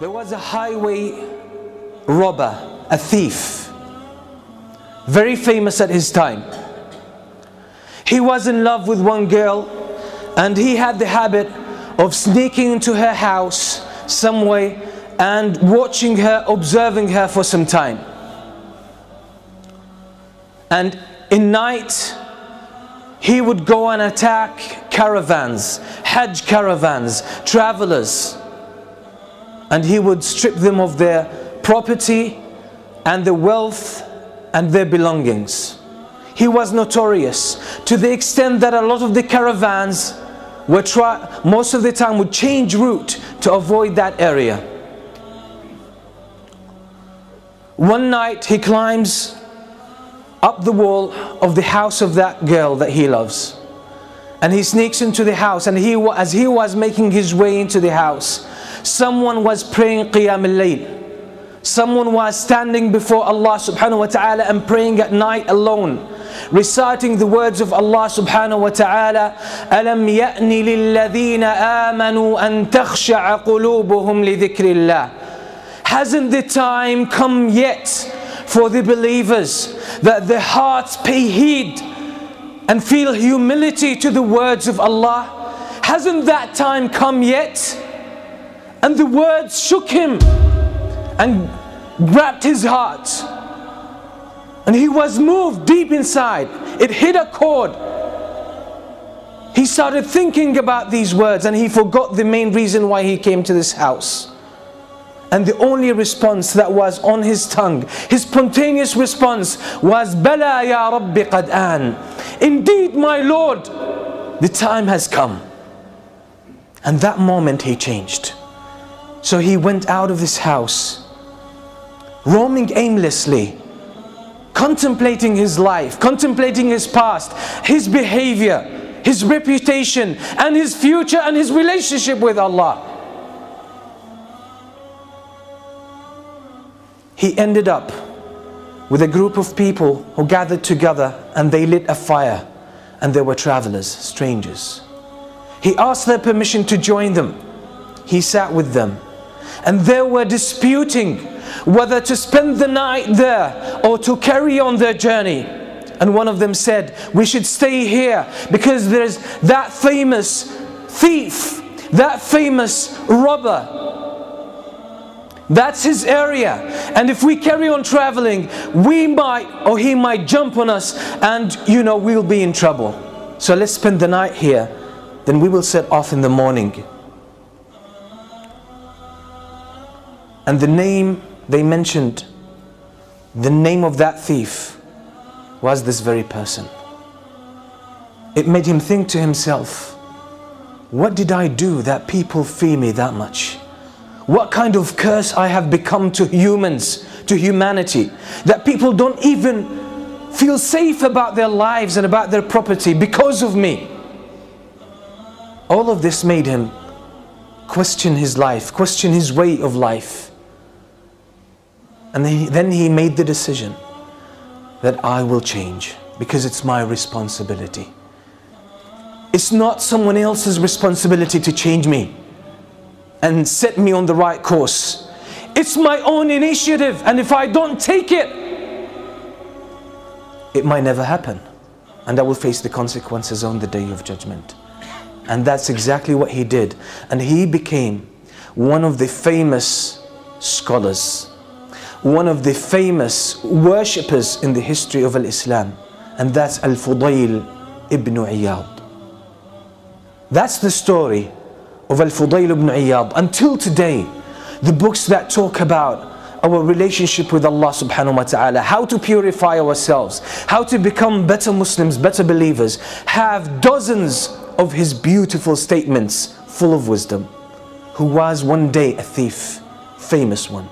There was a highway robber, a thief, very famous at his time. He was in love with one girl, and he had the habit of sneaking into her house some way and watching her, observing her for some time. And in night, he would go and attack caravans, Hajj caravans, travelers, and he would strip them of their property and their wealth and their belongings. He was notorious to the extent that a lot of the caravans were most of the time would change route to avoid that area. One night he climbs up the wall of the house of that girl that he loves, and he sneaks into the house, and as he was making his way into the house, someone was praying Qiyam al-Layl. Someone was standing before Allah subhanahu wa ta'ala and praying at night alone, reciting the words of Allah subhanahu wa ta'ala, أَلَمْ يَأْنِ لِلَّذِينَ آمَنُوا أَن تَخْشَعَ قُلُوبُهُمْ لِذِكْرِ اللَّهِ. Hasn't the time come yet for the believers that their hearts pay heed and feel humility to the words of Allah? Hasn't that time come yet? And the words shook him and grabbed his heart, and he was moved deep inside. It hit a chord. He started thinking about these words, and he forgot the main reason why he came to this house. And the only response that was on his tongue, his spontaneous response, was Bala ya Rabbi qad an. Indeed, my Lord, the time has come. And that moment he changed. So he went out of this house, roaming aimlessly, contemplating his life, contemplating his past, his behavior, his reputation, and his future, and his relationship with Allah. He ended up with a group of people who gathered together, and they lit a fire, and there were travelers, strangers. He asked their permission to join them. He sat with them, and they were disputing whether to spend the night there or to carry on their journey. And one of them said, we should stay here because there's that famous thief, that famous robber. That's his area, and if we carry on traveling, we might, or he might jump on us, and we'll be in trouble. So let's spend the night here, then we will set off in the morning. And the name they mentioned, the name of that thief, was this very person. It made him think to himself, what did I do that people fear me that much? What kind of curse I have become to humans, to humanity, that people don't even feel safe about their lives and about their property because of me. All of this made him question his life, question his way of life. And then he made the decision that I will change because it's my responsibility. It's not someone else's responsibility to change me and set me on the right course. It's my own initiative, and if I don't take it, it might never happen, and I will face the consequences on the day of judgment. And that's exactly what he did, and he became one of the famous scholars, one of the famous worshippers in the history of Islam, and that's Al-Fudayl ibn Iyad. That's the story of Al-Fudayl ibn Iyad. Until today, the books that talk about our relationship with Allah subhanahu wa ta'ala, how to purify ourselves, how to become better Muslims, better believers, have dozens of his beautiful statements full of wisdom, who was one day a thief, famous one.